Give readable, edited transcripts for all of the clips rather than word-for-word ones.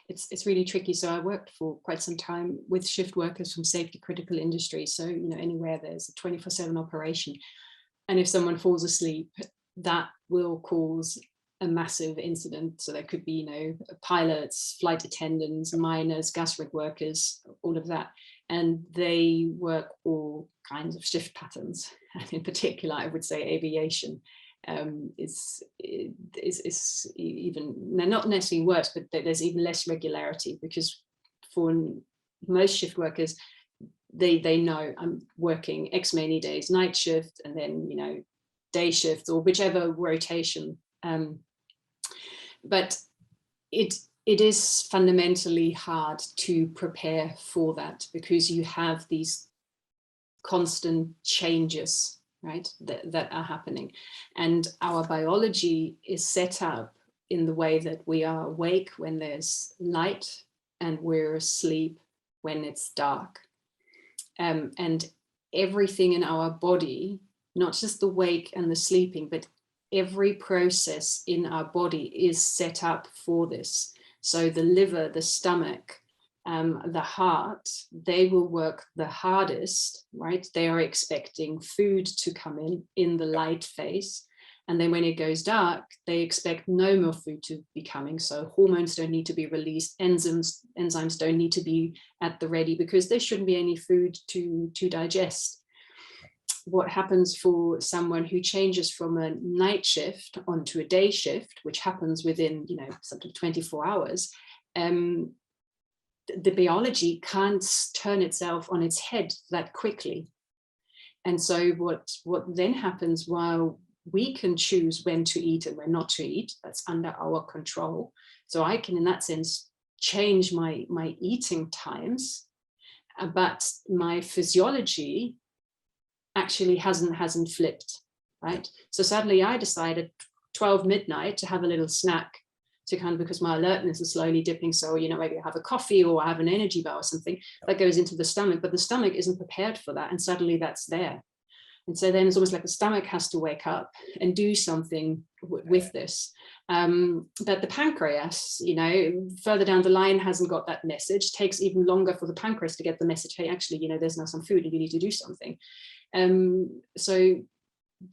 It's really tricky. So I worked for quite some time with shift workers from safety critical industries. So, anywhere there's a 24/7 operation. And if someone falls asleep, that will cause a massive incident. So there could be, pilots, flight attendants, miners, gas rig workers, all of that. And they work all kinds of shift patterns. And in particular, I would say aviation is even, they're not necessarily worse, but there's even less regularity, because for most shift workers, they know I'm working X many days night shift, and then day shift, or whichever rotation. But it is fundamentally hard to prepare for that, because you have these constant changes, right, that are happening. And our biology is set up in the way that we are awake when there's light, and we're asleep when it's dark. And everything in our body, not just the wake and the sleeping, but every process in our body is set up for this. So the liver, the stomach, the heart, they will work the hardest, right? They are expecting food to come in the light phase. And then when it goes dark, they expect no more food to be coming. So hormones don't need to be released. Enzymes don't need to be at the ready, because there shouldn't be any food to digest. What happens for someone who changes from a night shift onto a day shift, which happens within, sort of 24 hours, the biology can't turn itself on its head that quickly. And so what then happens, while we can choose when to eat and when not to eat, that's under our control. So I can, in that sense, change my eating times, but my physiology actually hasn't flipped, right? So suddenly I decided 12 midnight to have a little snack, to kind of, because my alertness is slowly dipping. So, maybe I have a coffee or I have an energy bar or something that goes into the stomach, but the stomach isn't prepared for that. And suddenly that's there. And so then it's almost like the stomach has to wake up and do something with this. But the pancreas, further down the line hasn't got that message, takes even longer for the pancreas to get the message, hey, actually, there's now some food and you need to do something. So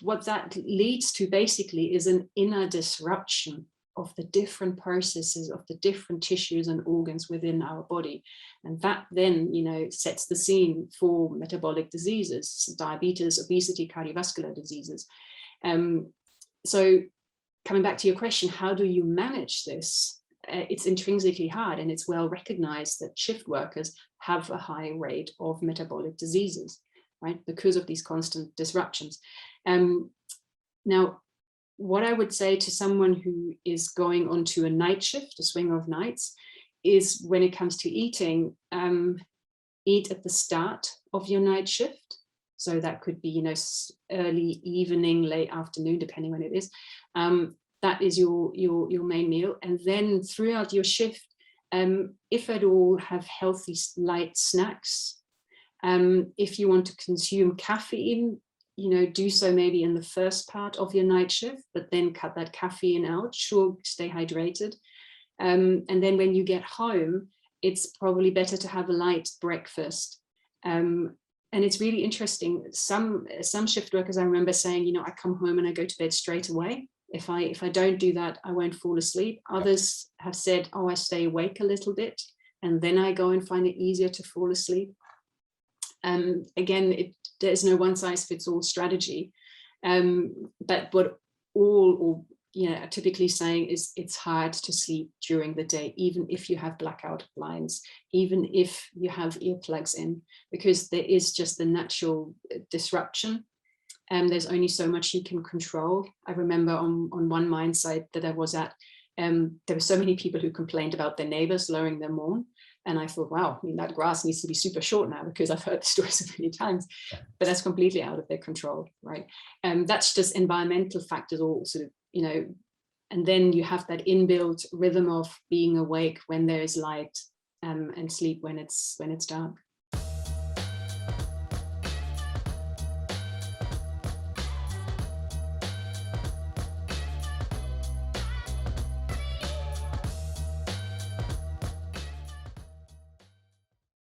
what that leads to basically is an inner disruption of the different processes, of the different tissues and organs within our body. And that then, sets the scene for metabolic diseases, diabetes, obesity, cardiovascular diseases. So coming back to your question, how do you manage this? It's intrinsically hard, and it's well recognized that shift workers have a high rate of metabolic diseases, right, because of these constant disruptions. Now, what I would say to someone who is going onto a night shift, a swing of nights, is when it comes to eating, eat at the start of your night shift. So that could be, early evening, late afternoon, depending when it is. That is your main meal. And then throughout your shift, if at all, have healthy light snacks. If you want to consume caffeine, do so maybe in the first part of your night shift, but then cut that caffeine out. Sure, stay hydrated. And then when you get home, it's probably better to have a light breakfast. And it's really interesting. Some shift workers, I remember saying, I come home and I go to bed straight away. If I don't do that, I won't fall asleep. Others have said, oh, I stay awake a little bit, and then I go and find it easier to fall asleep. Again, there's no one size fits all strategy, but what all are typically saying is it's hard to sleep during the day, even if you have blackout blinds, even if you have earplugs in, because there is just the natural disruption. There's only so much you can control. I remember on one mine site that I was at, there were so many people who complained about their neighbors lowering their lawn. And I thought, wow, that grass needs to be super short now, because I've heard the story so many times, but that's completely out of their control, right? That's just environmental factors, all sort of, and then you have that inbuilt rhythm of being awake when there is light, and sleep when it's dark.